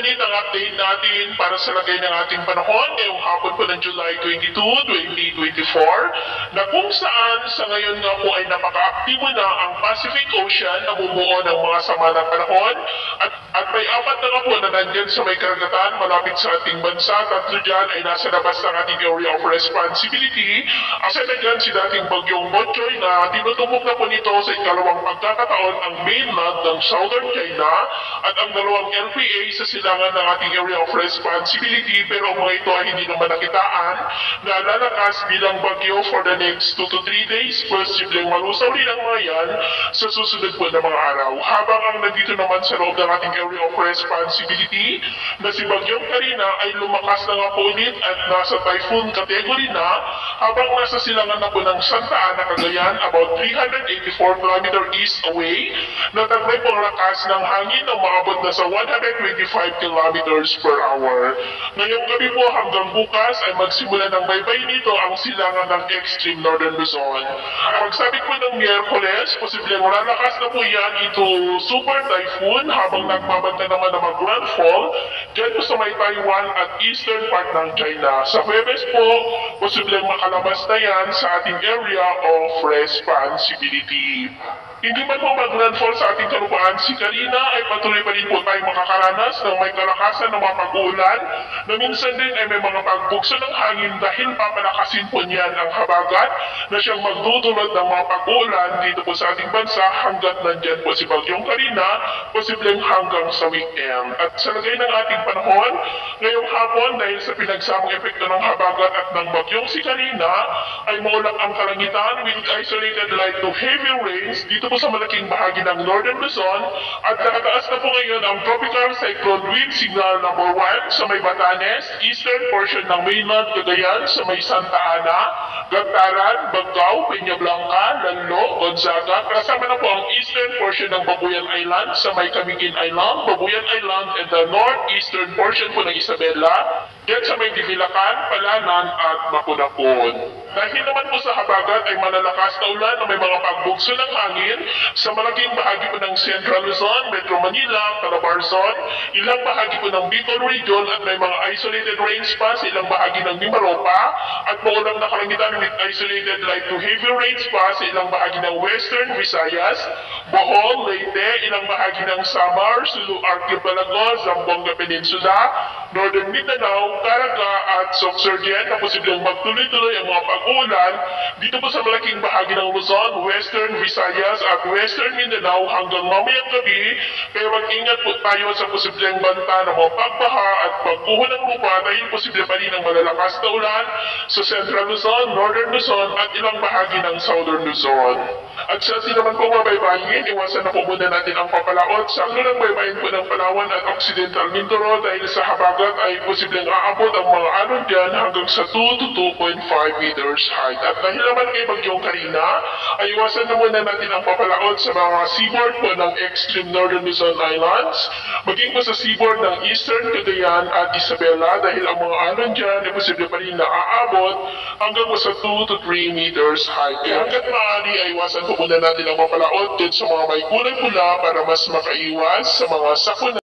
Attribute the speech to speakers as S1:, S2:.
S1: ulit ang update natin para sa lagay ng ating panahon ngayong hapon po ng July 22, 2024 na kung saan sa ngayon nga po ay napaka-aktibo na ang Pacific Ocean na bumuo ng mga sama ng panahon at may apat na nga po na nandyan sa may karagatan malapit sa ating bansa. Tatlo dyan ay nasa labas ng ating area of responsibility. Asa na dyan si dating bagyong Botchoy na tinutumbok na po nito sa ikalawang pagkakataon ang mainland ng Southern China at ang dalawang LPA sa silangan ng ating area of responsibility, pero mga ito ay hindi naman nakitaan na lalakas bilang bagyo for the next 2 to 3 days. Posibleng malusaw rin ang mga yan sa susunod po na mga araw. Habang ang nandito naman sa loob ng ating area of responsibility na si Bagyong Karina ay lumakas na nga po ulit at nasa typhoon category na, habang nasa silangan na po ng Santa Ana, Cagayan, about 384 km east away, nataglay po ang lakas ng hangin na maabot na sa 125 kilometers per hour. Ngayong gabi po hanggang bukas ay magsimula ng baybay nito ang silangan ng extreme northern Luzon. Pagsabit po ng Miyerkules, posibleng lalakas na po yan into super typhoon habang nagmabanta naman na mag-landfall dyan po sa may Taiwan at eastern part ng China. Sa Huwebes po, posibleng makalabas na yan sa ating area of responsibility. Hindi man po mag-landfall sa ating kalupaan si Karina ay patuloy pa rin po tayong makakaranas ng may kalakasan ng mga pag-uulan na minsan din ay may mga pagbukso ng hangin dahil papalakasin po niyan ang habagat na siyang magdudulot ng mga pag-uulan dito po sa ating bansa hanggat nandyan po si Bagyong Karina, posibleng hanggang sa weekend. At sa lagay ng ating panahon, ngayong hapon dahil sa pinagsamang epekto ng habagat at ng bagyong si Karina ay maulap ang kalangitan with isolated light to heavy rains dito po sa malaking bahagi ng Northern Luzon at nakataas na po ngayon ang tropical cyclone wind signal number 1 sa may Batanes, eastern portion ng mainland Cagayan sa may Santa Ana, Gantaran, Bagao, Peña Blanca, Lanlo, Gonzaga, kasama na po ang eastern portion ng Babuyan Island sa may Camiguin Island, Babuyan Island and the northeastern portion po ng Isabela, diyan sa may Divilacan, Palanan at Mapudapon. Dahil naman po sa habagat ay malalakas na ulan na may mga pagbugso ng hangin sa malaking bahagi po ng Central Luzon, Metro Manila, Calabarzon, ilang bahagi po ng Bicol Region at may mga isolated rains pa sa ilang bahagi ng Mimaropa at maulang na kalangitan with isolated light to heavy rains pa sa ilang bahagi ng Western Visayas, Bohol, Leyte, ilang bahagi ng Samar, Sulu Archipelago, Zamboanga Peninsula, Northern Mindanao, Caraga at Sorsogon na posibleng magtuloy-tuloy ang mga pag-uulan dito po sa malaking bahagi ng Luzon, Western Visayas at Western Mindanao hanggang mamayang gabi. Kaya mag-ingat po tayo sa posibleng banta ng mga pagbaha at pagguho ng lupa dahil posible pa rin ang malalakas na ulan sa Central Luzon, Northern Luzon at ilang bahagi ng Southern Luzon. At sa atin naman po mga baybayin, iwasan na po muna natin ang papalaot sa ng baybayin po ng Palawan at Occidental Mindoro dahil sa habagat ay posibleng aabot ang mga alon dyan hanggang sa 2 to 2.5 meters height. At dahil naman kay Bagyong Karina, ay iwasan na muna natin ang papalaot sa mga seaboard po ng extreme northern Luzon Islands, maging po sa seaboard ng eastern Cagayan at Isabela dahil ang mga alon dyan ay posible pa rin na aabot hanggang po sa 2 to 3 meters height. Kaya hanggat maaari ay iwasan po muna natin ang papalaot dun sa mga may kulay pula para mas makaiwas sa mga sakuna